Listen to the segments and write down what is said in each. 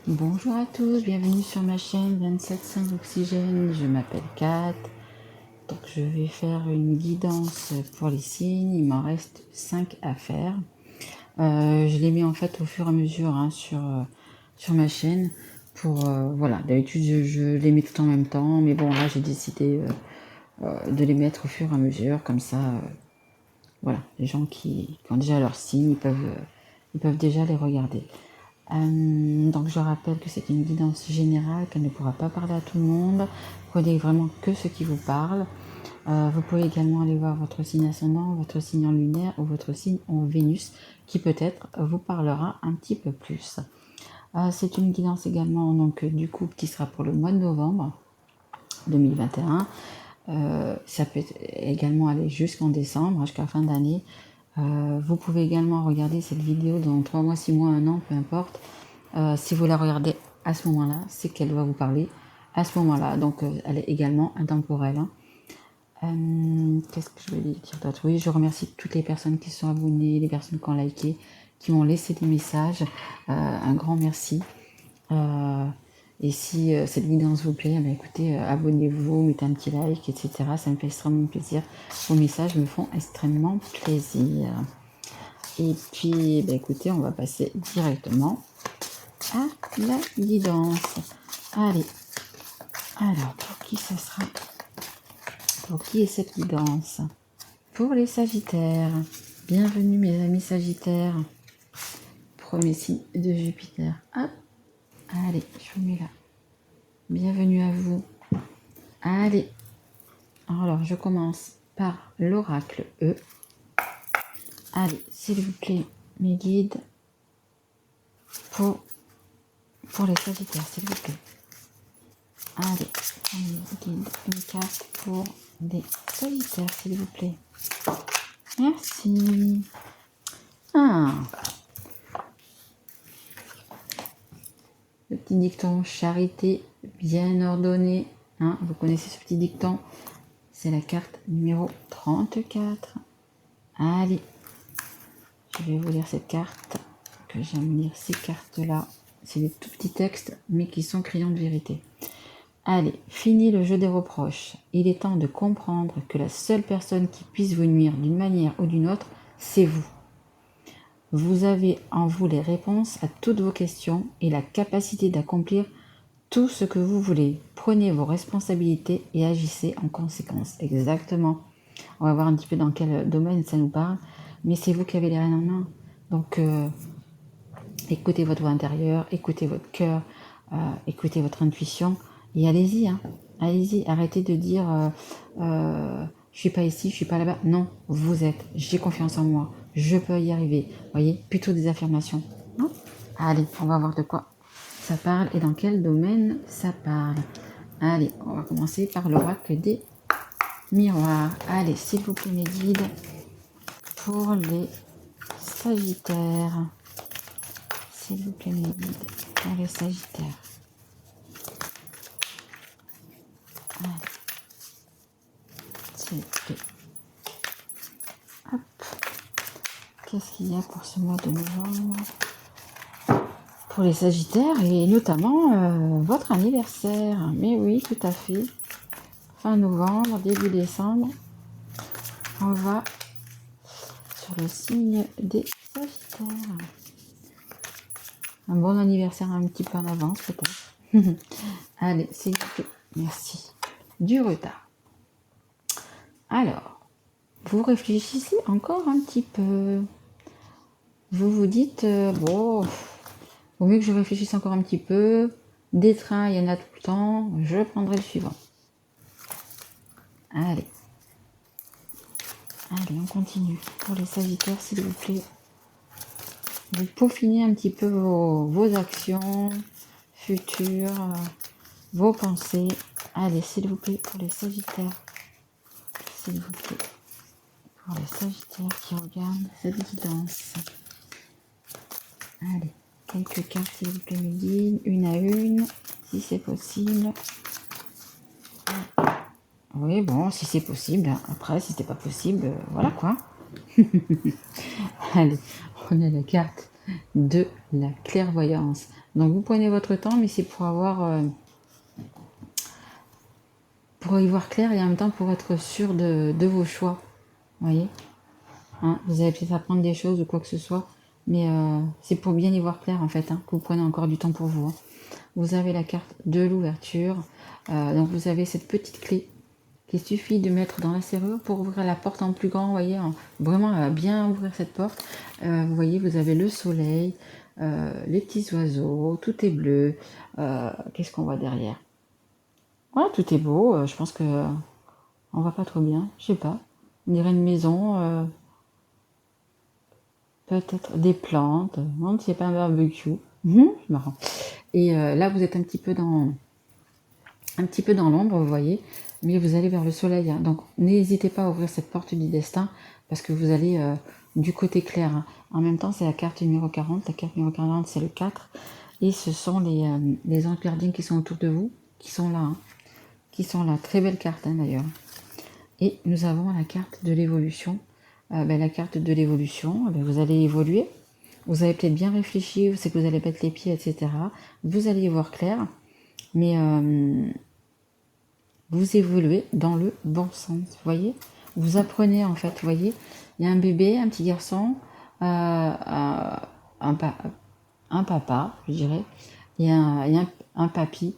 Bonjour à tous, bienvenue sur ma chaîne 27.5 Oxygène, je m'appelle Kat. Donc je vais faire une guidance pour les signes, il m'en reste 5 à faire. Je les mets en fait au fur et à mesure sur ma chaîne. Voilà, d'habitude je les mets tout en même temps, mais bon là j'ai décidé de les mettre au fur et à mesure, comme ça, voilà, les gens qui ont déjà leur signe, ils peuvent déjà les regarder. Donc je rappelle que c'est une guidance générale, qu'elle ne pourra pas parler à tout le monde. Prenez vraiment que ce qui vous parle. Vous pouvez également aller voir votre signe ascendant, votre signe en lunaire ou votre signe en Vénus, qui peut-être vous parlera un petit peu plus. C'est une guidance également donc, du couple qui sera pour le mois de novembre 2021. Ça peut également aller jusqu'en décembre, jusqu'à la fin d'année. Vous pouvez également regarder cette vidéo dans 3 mois, 6 mois, 1 an, peu importe. Si vous la regardez à ce moment-là, c'est qu'elle va vous parler à ce moment-là. Donc, elle est également intemporelle. Qu'est-ce que je veux dire d'autre? Oui, je remercie toutes les personnes qui sont abonnées, les personnes qui ont liké, qui m'ont laissé des messages. Un grand merci. Et si cette vidéo vous plaît, écoutez, abonnez-vous, mettez un petit like, etc. Ça me fait extrêmement plaisir. Vos messages me font extrêmement plaisir. Et puis, écoutez, on va passer directement à la guidance. Allez, alors, pour qui ce sera? Pour qui est cette guidance? Pour les Sagittaires. Bienvenue mes amis Sagittaires. Premier signe de Jupiter. Hop, allez, je vous mets là. Bienvenue à vous. Allez, alors je commence par l'oracle E. Allez, s'il vous plaît, mes guides pour les Sagittaires, s'il vous plaît. Allez, une carte pour les Sagittaires, s'il vous plaît. Merci. Le petit dicton charité bien ordonnée. Vous connaissez ce petit dicton? C'est la carte numéro 34. Allez, je vais vous lire cette carte, que j'aime lire ces cartes-là. C'est des tout petits textes, mais qui sont crayons de vérité. Allez, fini le jeu des reproches. Il est temps de comprendre que la seule personne qui puisse vous nuire d'une manière ou d'une autre, c'est vous. Vous avez en vous les réponses à toutes vos questions et la capacité d'accomplir tout ce que vous voulez. Prenez vos responsabilités et agissez en conséquence. Exactement. On va voir un petit peu dans quel domaine ça nous parle, mais c'est vous qui avez les rênes en main. Donc, écoutez votre voix intérieure, écoutez votre cœur, écoutez votre intuition et allez-y. Allez-y, arrêtez de dire je suis pas ici, je suis pas là-bas. Non, vous êtes. J'ai confiance en moi. Je peux y arriver. Voyez, plutôt des affirmations. Allez, on va voir de quoi ça parle et dans quel domaine ça parle. Allez, on va commencer par l'oracle des miroirs. Allez, s'il vous plaît, mes guides, pour les Sagittaires. S'il vous plaît, mes guides, pour les Sagittaires. Allez, s'il vous plaît. Hop. Qu'est-ce qu'il y a pour ce mois de novembre? Pour les Sagittaires et notamment votre anniversaire. Mais oui, tout à fait. Fin novembre, début décembre. On va sur le signe des Sagittaires. Un bon anniversaire un petit peu en avance peut-être. Allez, s'il vous plaît. Merci. Du retard. Alors, vous réfléchissez encore un petit peu. Vous vous dites, bon, vaut mieux que je réfléchisse encore un petit peu. Des trains, il y en a tout le temps. Je prendrai le suivant. Allez. Allez, on continue. Pour les Sagittaires, s'il vous plaît. Vous peaufinez un petit peu vos actions futures, vos pensées. Allez, s'il vous plaît, pour les Sagittaires. S'il vous plaît. Pour les Sagittaires qui regardent cette guidance. Allez, quelques cartes, s'il vous plaît, mes guides. Une à une, si c'est possible. Oui, bon, si c'est possible. Après, si c'est pas possible, voilà quoi. Allez, on a la carte de la clairvoyance. Donc vous prenez votre temps, mais c'est pour avoir pour y voir clair et en même temps pour être sûr de vos choix. Vous voyez, hein, vous allez peut-être apprendre des choses ou quoi que ce soit, mais c'est pour bien y voir clair en fait, hein, que vous prenez encore du temps pour vous. Hein. Vous avez la carte de l'ouverture, donc vous avez cette petite clé qu'il suffit de mettre dans la serrure pour ouvrir la porte en plus grand, vous voyez, vraiment bien ouvrir cette porte. Vous voyez, vous avez le soleil, les petits oiseaux, tout est bleu. Qu'est-ce qu'on voit derrière? Voilà, tout est beau, je pense que on va pas trop bien, je sais pas. On dirait une maison, peut-être des plantes, non, c'est pas un barbecue. Marrant. Et là, vous êtes un petit peu dans l'ombre, vous voyez, mais vous allez vers le soleil. Hein. Donc, n'hésitez pas à ouvrir cette porte du destin parce que vous allez du côté clair. Hein. En même temps, c'est la carte numéro 40. La carte numéro 40, c'est le 4. Et ce sont les anges gardiens qui sont autour de vous, qui sont là. Hein. Qui sont là. Très belle carte, hein, d'ailleurs. Et nous avons la carte de l'évolution. La carte de l'évolution, vous allez évoluer. Vous avez peut-être bien réfléchi, c'est que vous allez mettre les pieds, etc. Vous allez y voir clair. Mais vous évoluez dans le bon sens, vous voyez. Vous apprenez en fait, vous voyez. Il y a un bébé, un petit garçon, un papa, je dirais. Il y a un papy.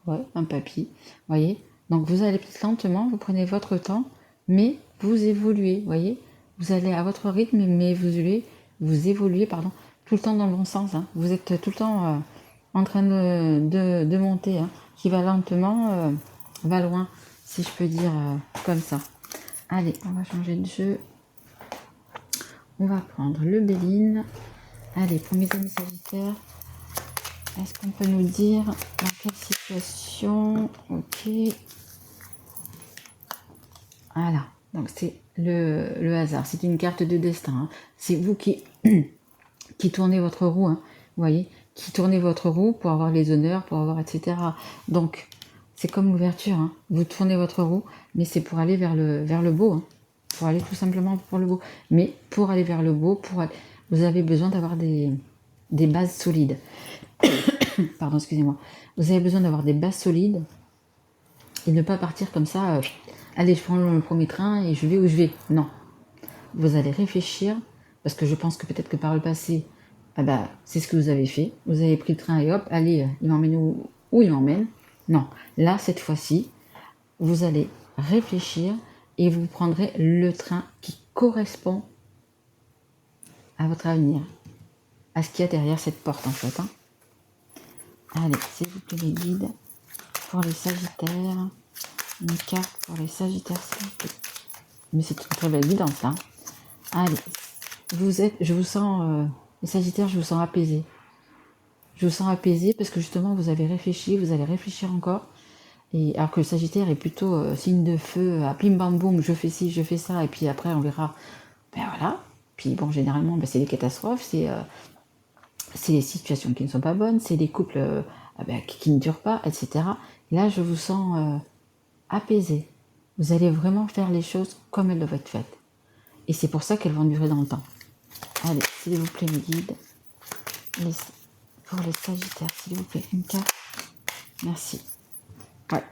Ouais, un papy, vous voyez. Donc vous allez peut-être lentement, vous prenez votre temps, mais vous évoluez, vous voyez. Vous allez à votre rythme, mais vous évoluez, pardon, tout le temps dans le bon sens. Hein. Vous êtes tout le temps en train de monter, hein, qui va lentement, va loin, si je peux dire comme ça. Allez, on va changer de jeu. On va prendre le Béline. Allez, pour mes amis Sagittaires, est-ce qu'on peut nous dire dans quelle situation? Ok. Voilà, donc c'est le hasard, c'est une carte de destin. Hein. C'est vous qui tournez votre roue, hein, vous voyez, qui tournez votre roue pour avoir les honneurs, pour avoir etc. Donc c'est comme l'ouverture, hein. Vous tournez votre roue, mais c'est pour aller vers le beau, hein. Pour aller tout simplement pour le beau. Mais pour aller vers le beau, vous avez besoin d'avoir des bases solides. Pardon, excusez-moi. Vous avez besoin d'avoir des bases solides et ne pas partir comme ça. Allez, je prends le premier train et je vais où je vais. Non. Vous allez réfléchir, parce que je pense que peut-être que par le passé, c'est ce que vous avez fait. Vous avez pris le train et hop, allez, il m'emmène où il m'emmène. Non. Là, cette fois-ci, vous allez réfléchir et vous prendrez le train qui correspond à votre avenir, à ce qu'il y a derrière cette porte en fait. Hein. Allez, s'il vous plaît les guides, pour les Sagittaires, une carte pour les Sagittaires, s'il vous plaît. Mais c'est une très belle guidance là. Allez, je vous sens, les Sagittaires, je vous sens apaisé. Je vous sens apaisé parce que justement vous avez réfléchi, vous allez réfléchir encore. Et alors que le Sagittaire est plutôt signe de feu, à pim bam boum, je fais ci, je fais ça, et puis après on verra. Ben voilà. Puis bon, généralement, c'est les catastrophes, c'est les situations qui ne sont pas bonnes, c'est les couples qui ne durent pas, etc. Là, je vous sens apaisé. Vous allez vraiment faire les choses comme elles doivent être faites. Et c'est pour ça qu'elles vont durer dans le temps. Allez, s'il vous plaît, mes guides. Pour les Sagittaires, s'il vous plaît, une carte. Merci. Ouais,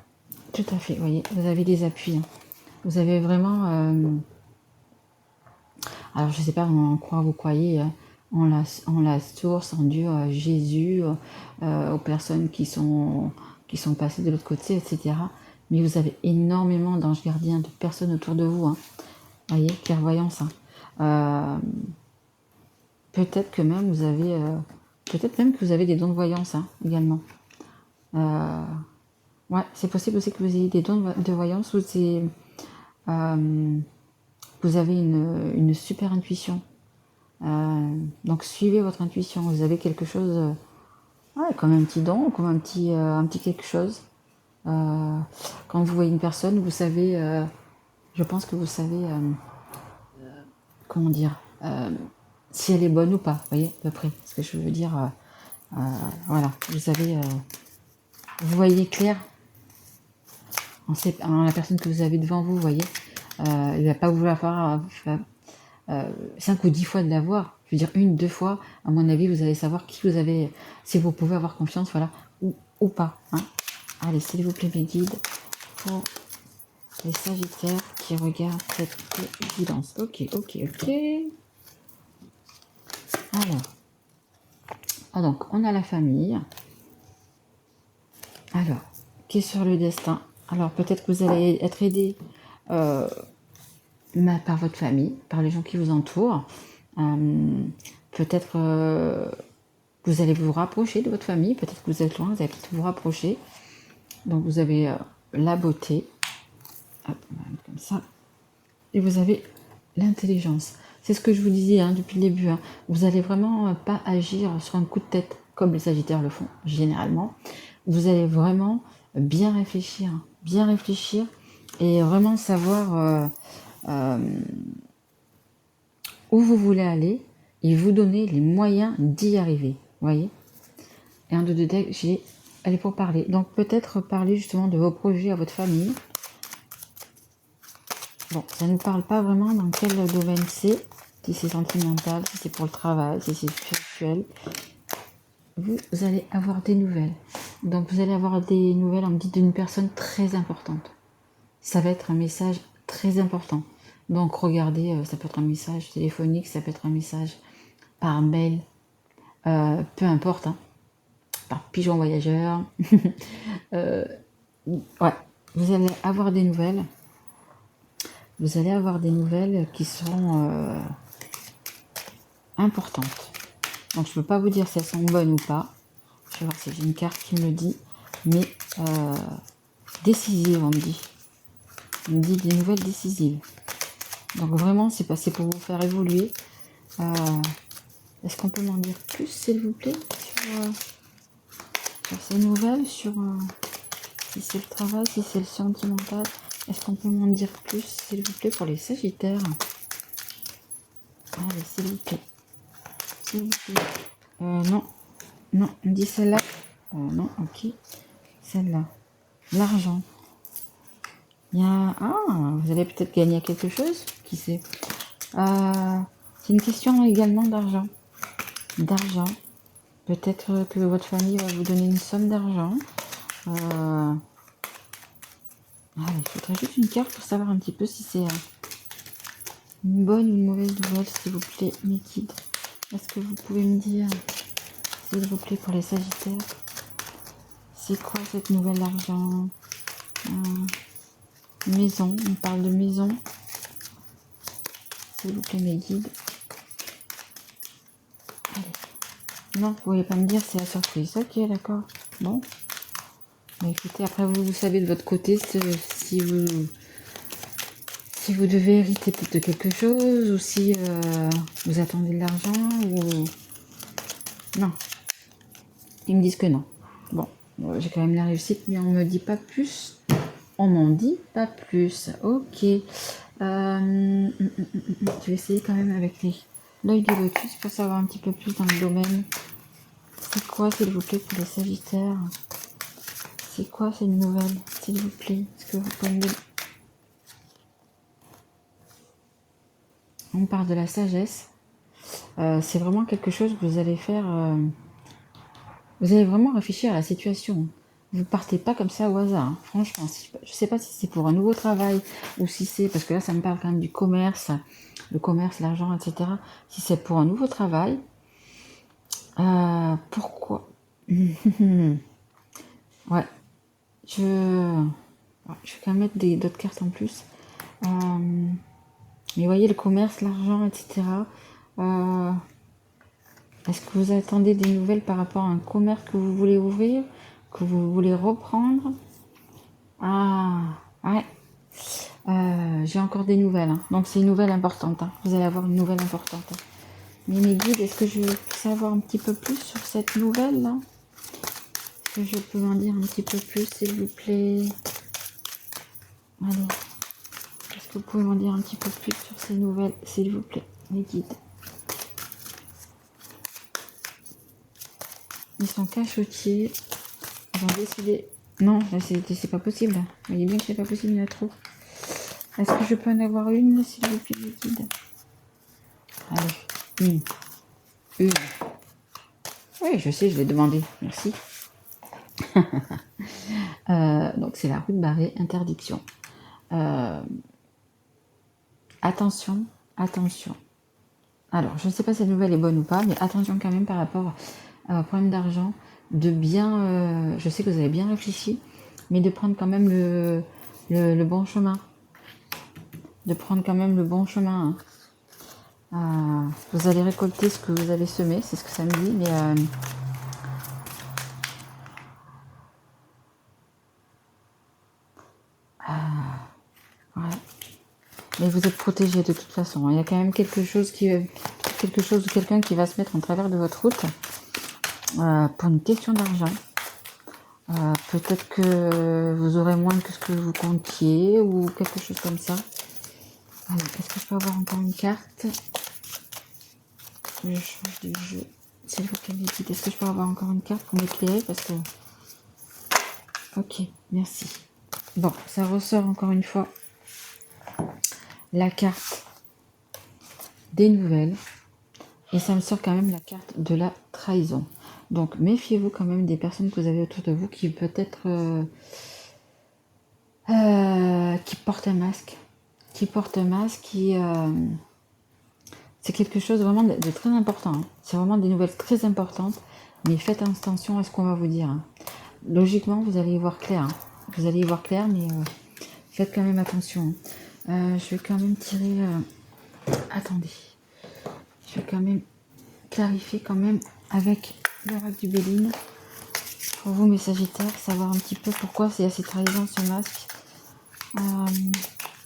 tout à fait, vous voyez, vous avez des appuis. Hein. Vous avez vraiment... alors, je ne sais pas en quoi vous croyez, hein, en la source, en Dieu, Jésus, aux personnes qui sont passées de l'autre côté, etc. Mais vous avez énormément d'anges gardiens, de personnes autour de vous. Hein. Vous voyez, clairvoyance. Hein. Peut-être que même vous avez... peut-être même que vous avez des dons de voyance hein, également. Ouais, c'est possible aussi que vous ayez des dons de voyance ou vous avez une super intuition. Donc suivez votre intuition. Vous avez quelque chose, comme un petit don, comme un petit quelque chose. Quand vous voyez une personne, vous savez, je pense que vous savez, comment dire, si elle est bonne ou pas. Vous voyez, à peu près. Ce que je veux dire, voilà. Vous savez, vous voyez clair. La personne que vous avez devant vous, vous voyez, il ne va pas vouloir faire 5 ou 10 fois de la voir. veux dire, une, deux fois, à mon avis, vous allez savoir qui vous avez, si vous pouvez avoir confiance, voilà, ou pas. Hein. Allez, s'il vous plaît, mes guides, pour les Sagittaires qui regardent cette guidance. Ok. Alors, donc, on a la famille. Alors, qui est sur le destin? Alors, peut-être que vous allez être aidé par votre famille, par les gens qui vous entourent. Peut-être que vous allez vous rapprocher de votre famille. Peut-être que vous êtes loin, vous allez peut-être vous rapprocher. Donc, vous avez la beauté. Hop, comme ça. Et vous avez l'intelligence. C'est ce que je vous disais depuis le début. Vous allez vraiment pas agir sur un coup de tête comme les Sagittaires le font généralement. Vous allez vraiment bien réfléchir et vraiment savoir où vous voulez aller et vous donner les moyens d'y arriver. Voyez. Et un de deux decks, j'ai elle est pour parler. Donc peut-être parler justement de vos projets à votre famille. Bon, ça ne parle pas vraiment dans quel domaine c'est, si c'est sentimental, si c'est pour le travail, si c'est spirituel. Vous allez avoir des nouvelles. Donc vous allez avoir des nouvelles, on me dit, d'une personne très importante. Ça va être un message très important. Donc regardez, ça peut être un message téléphonique, ça peut être un message par mail, peu importe, par pigeon voyageur. Ouais, vous allez avoir des nouvelles. Vous allez avoir des nouvelles qui seront importantes. Donc je ne peux pas vous dire si elles sont bonnes ou pas. Je vais voir si j'ai une carte qui me le dit. Mais décisive, on me dit. On me dit des nouvelles décisives. Donc vraiment, c'est passé pour vous faire évoluer. Est-ce qu'on peut m'en dire plus, s'il vous plaît, sur ces nouvelles, sur si c'est le travail, si c'est le sentimental? Est-ce qu'on peut m'en dire plus, s'il vous plaît, pour les Sagittaires? Allez, s'il vous plaît. S'il vous plaît. Non, on dit celle-là. Non, ok. Celle-là. L'argent. Il y a... Ah, vous allez peut-être gagner quelque chose. Qui sait? C'est une question également d'argent. Peut-être que votre famille va vous donner une somme d'argent. Il faudrait juste une carte pour savoir un petit peu si c'est une bonne ou une mauvaise nouvelle, s'il vous plaît, mes guides. Est-ce que vous pouvez me dire, s'il vous plaît, pour les Sagittaires, c'est quoi cette nouvelle d'argent? Maison, on parle de maison. S'il vous plaît, mes guides. Allez. Non, vous ne pouvez pas me dire, c'est la surprise. Ok, d'accord. Bon. Mais écoutez, après, vous savez de votre côté si vous devez hériter de quelque chose ou si vous attendez de l'argent ou... Non. Ils me disent que non. Bon, j'ai quand même la réussite, mais on me dit pas plus. On m'en dit pas plus. Ok. Je vais essayer quand même avec l'œil de lotus pour savoir un petit peu plus dans le domaine. C'est quoi, s'il vous plaît, pour les Sagittaires? C'est quoi cette nouvelle, s'il vous plaît? Est-ce que vous pouvez me dire? On parle de la sagesse. C'est vraiment quelque chose que vous allez faire. Vous allez vraiment réfléchir à la situation. Vous partez pas comme ça au hasard. Franchement, je sais pas si c'est pour un nouveau travail ou si c'est parce que là, ça me parle quand même du commerce, le commerce, l'argent, etc. Si c'est pour un nouveau travail, pourquoi? Ouais, je vais quand même mettre d'autres cartes en plus. Mais voyez, le commerce, l'argent, etc. Est-ce que vous attendez des nouvelles par rapport à un commerce que vous voulez ouvrir, que vous voulez reprendre? Ouais. J'ai encore des nouvelles. Donc c'est une nouvelle importante. Vous allez avoir une nouvelle importante. Mais mes guides, est-ce que je peux savoir un petit peu plus sur cette nouvelle-là? Est-ce que je peux en dire un petit peu plus, s'il vous plaît? Allez. Est-ce que vous pouvez m'en dire un petit peu plus sur ces nouvelles, s'il vous plaît, mes guides? Ils sont cachotiers. Ils ont décidé... Non, c'est pas possible. Vous voyez bien que c'est pas possible, il y en a trop. Est-ce que je peux en avoir une, s'il vous plaît, mes guides? Allez, une. Une. Oui, je sais, je l'ai demandé. Merci. Donc c'est la route barrée, interdiction. Attention, attention. Alors, je ne sais pas si cette nouvelle est bonne ou pas, mais attention quand même par rapport à un problème d'argent, de bien, je sais que vous avez bien réfléchi, mais de prendre quand même le bon chemin. De prendre quand même le bon chemin. Hein. Vous allez récolter ce que vous avez semé, c'est ce que ça me dit, mais ouais. Mais vous êtes protégé de toute façon. Il y a quand même quelque chose ou quelqu'un qui va se mettre en travers de votre route pour une question d'argent. Peut-être que vous aurez moins que ce que vous comptiez ou quelque chose comme ça. Allez, est-ce que je peux avoir encore une carte? Je change de jeu. S'il vous plaît, dites, est-ce que je peux avoir encore une carte pour m'éclairer? Parce que... Ok, merci. Bon, ça ressort encore une fois la carte des nouvelles. Et ça me sort quand même la carte de la trahison. Donc, méfiez-vous quand même des personnes que vous avez autour de vous qui peut-être... qui portent un masque. C'est quelque chose vraiment de très important. Hein. C'est vraiment des nouvelles très importantes. Mais faites attention à ce qu'on va vous dire. Hein. Logiquement, vous allez y voir clair. Hein. Vous allez y voir clair, mais faites quand même attention. Je vais quand même tirer... Attendez. Je vais quand même clarifier quand même avec l'oracle du Béline. Pour vous, mes Sagittaires, savoir un petit peu pourquoi c'est assez trahison ce masque.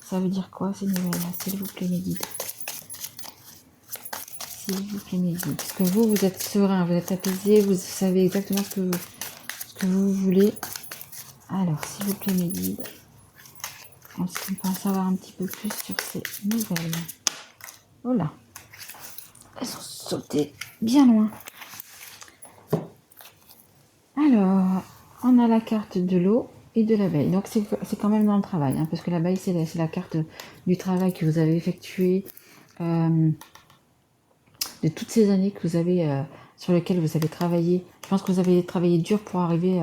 Ça veut dire quoi ces nouvelles-là? S'il vous plaît, mes guides. S'il vous plaît, mes guides. Parce que vous êtes serein, vous êtes apaisé, vous savez exactement ce que vous voulez. Alors, s'il vous plaît, mes guides. Est-ce qu'on peut en savoir un petit peu plus sur ces nouvelles? Oh là. Elles sont sautées bien loin. Alors, on a la carte de l'eau et de l'abeille. Donc, c'est quand même dans le travail, hein, parce que l'abeille, c'est la carte du travail que vous avez effectué de toutes ces années que vous avez, sur lesquelles vous avez travaillé. Je pense que vous avez travaillé dur pour arriver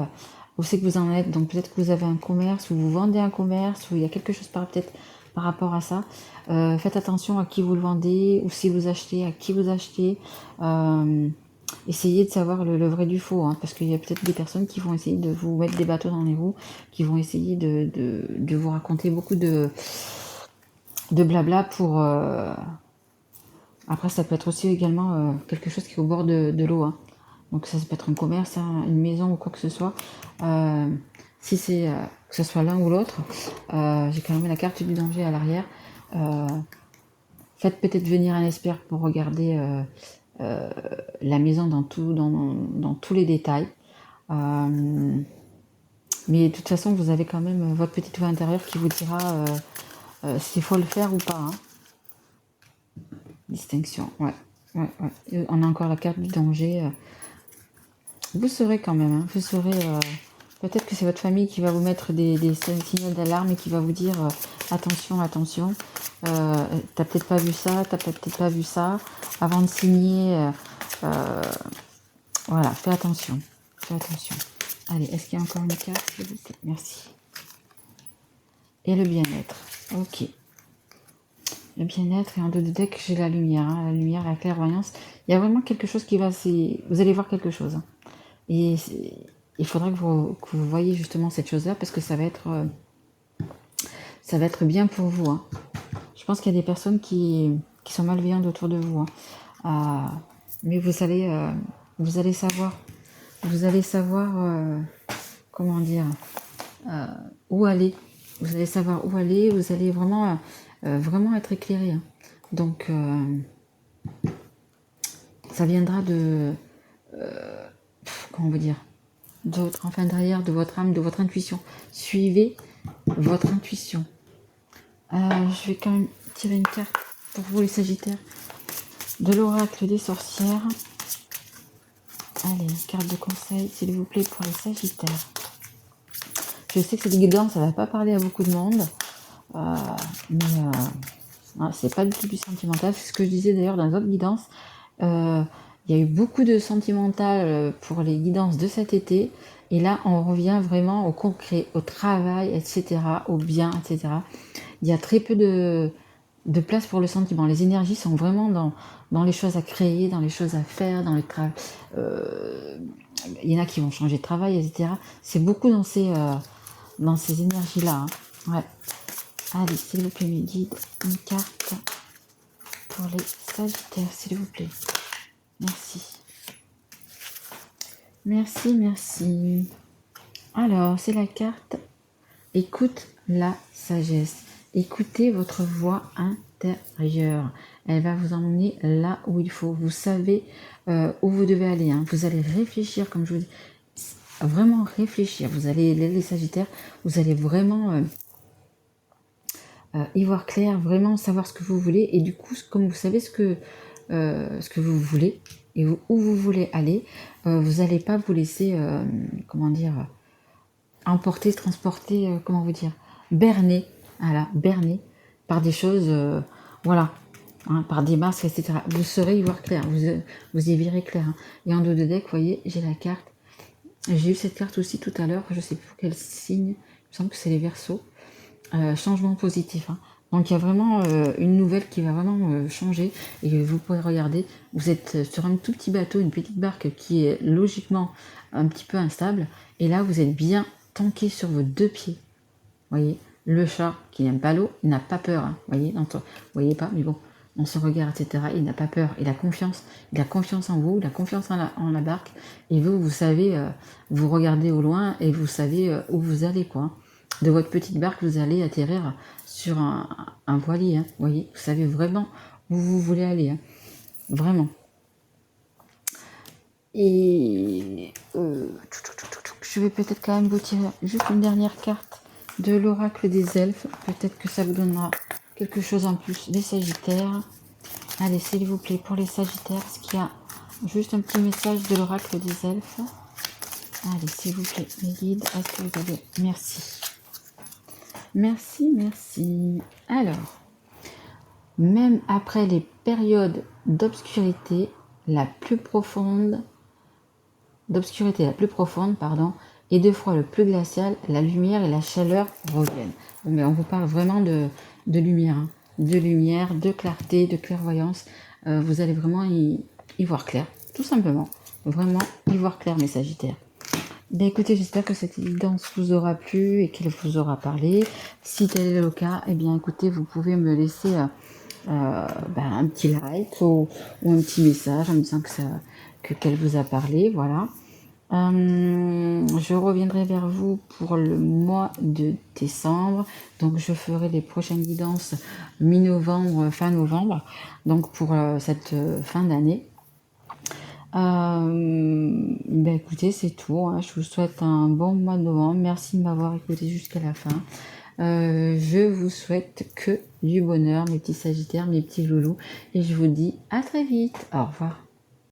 où c'est que vous en êtes. Donc, peut-être que vous avez un commerce, ou vous vendez un commerce, ou il y a quelque chose peut-être par rapport à ça. Faites attention à qui vous le vendez, ou si vous achetez, à qui vous achetez. Essayez de savoir le vrai du faux, hein, parce qu'il y a peut-être des personnes qui vont essayer de vous mettre des bateaux dans les roues, qui vont essayer de vous raconter beaucoup de blabla pour... Après, ça peut être aussi également quelque chose qui est au bord de l'eau. Hein. Donc ça peut être un commerce, hein, une maison ou quoi que ce soit. Si c'est que ce soit l'un ou l'autre, j'ai quand même la carte du danger à l'arrière. Faites peut-être venir un expert pour regarder la maison dans tous les détails. Mais de toute façon, vous avez quand même votre petite voix intérieure qui vous dira s'il faut le faire ou pas. Hein. Distinction, ouais. On a encore la carte du danger. Vous saurez quand même, hein, vous saurez... peut-être que c'est votre famille qui va vous mettre des signaux d'alarme et qui va vous dire attention, attention. T'as peut-être pas vu ça, t'as peut-être pas vu ça. Avant de signer, voilà, fais attention. Allez, est-ce qu'il y a encore une carte? Merci. Et le bien-être. Ok. Le bien-être et en dos de deck, j'ai la lumière. Hein, la lumière, la clairvoyance. Il y a vraiment quelque chose qui va... Vous allez voir quelque chose. Hein. Et il faudra que vous voyez justement cette chose-là parce que ça va être bien pour vous. Hein. Je pense qu'il y a des personnes qui sont malveillantes autour de vous. Hein. Mais vous allez savoir, comment dire, où aller. Vous allez savoir où aller. Vous allez vraiment être éclairé. Hein. Donc, ça viendra de... comment vous dire, de votre enfant intérieur, de votre âme, de votre intuition. Suivez votre intuition. Je vais quand même tirer une carte pour vous les Sagittaires. De l'oracle des sorcières. Allez, une carte de conseil, s'il vous plaît, pour les Sagittaires. Je sais que cette guidance, ça ne va pas parler à beaucoup de monde. Mais c'est pas du tout du sentimental. C'est ce que je disais d'ailleurs dans les autres guidances. Il y a eu beaucoup de sentimental pour les guidances de cet été. Et là, on revient vraiment au concret, au travail, etc., au bien, etc. Il y a très peu de place pour le sentiment. Les énergies sont vraiment dans les choses à créer, dans les choses à faire, dans le travail. Il y en a qui vont changer de travail, etc. C'est beaucoup dans ces énergies-là. Hein. Ouais. Allez, s'il vous plaît, mes guides, une carte pour les Sagittaires, s'il vous plaît. Merci. Merci, merci. Alors, c'est la carte écoute la sagesse. Écoutez votre voix intérieure. Elle va vous emmener là où il faut. Vous savez où vous devez aller. Hein. Vous allez réfléchir, comme je vous dis. Vraiment réfléchir. Vous allez, les Sagittaires, vous allez vraiment y voir clair, vraiment savoir ce que vous voulez. Et du coup, comme vous savez ce que vous voulez et où vous voulez aller, vous n'allez pas vous laisser, comment dire, emporter, transporter, comment vous dire, berner, voilà, berner par des choses, voilà, hein, par des masques, etc. Vous saurez y voir clair, vous y verrez clair. Hein. Et en dos de deck, vous voyez, j'ai la carte. J'ai eu cette carte aussi tout à l'heure, je sais plus pour quel signe, il me semble que c'est les Verseaux. Changement positif. Hein. Donc il y a vraiment une nouvelle qui va vraiment changer et vous pourrez regarder, vous êtes sur un tout petit bateau, une petite barque qui est logiquement un petit peu instable et là vous êtes bien tanké sur vos deux pieds. Vous voyez, le chat qui n'aime pas l'eau, il n'a pas peur. Hein. Vous voyez, vous voyez pas, mais bon, on se regarde, etc. Il n'a pas peur, il a confiance en vous, il a confiance en la barque et vous savez, vous regardez au loin et vous savez où vous allez quoi. De votre petite barque, vous allez atterrir sur un voilier. Hein. Vous voyez, vous savez vraiment où vous voulez aller. Hein. Vraiment. Et je vais peut-être quand même vous tirer juste une dernière carte de l'oracle des elfes. Peut-être que ça vous donnera quelque chose en plus. Les Sagittaires. Allez, s'il vous plaît, pour les Sagittaires, est-ce qu'il y a juste un petit message de l'oracle des elfes? Allez, s'il vous plaît, mes guides, est-ce que vous avez... Merci. Merci, merci. Alors, même après les périodes d'obscurité la plus profonde, et de froid le plus glacial, la lumière et la chaleur reviennent. Mais on vous parle vraiment de lumière, hein. De lumière, de clarté, de clairvoyance. Vous allez vraiment y voir clair, tout simplement. Vraiment y voir clair, mes Sagittaires. Ben écoutez, j'espère que cette guidance vous aura plu et qu'elle vous aura parlé. Si tel est le cas, eh bien écoutez, vous pouvez me laisser un petit like ou un petit message en me disant qu'elle vous a parlé, voilà. Je reviendrai vers vous pour le mois de décembre, donc je ferai les prochaines guidances mi-novembre, fin novembre, donc pour cette fin d'année. Écoutez, c'est tout. Hein. Je vous souhaite un bon mois de novembre. Merci de m'avoir écouté jusqu'à la fin. Je vous souhaite que du bonheur, mes petits Sagittaires, mes petits loulous. Et je vous dis à très vite. Au revoir.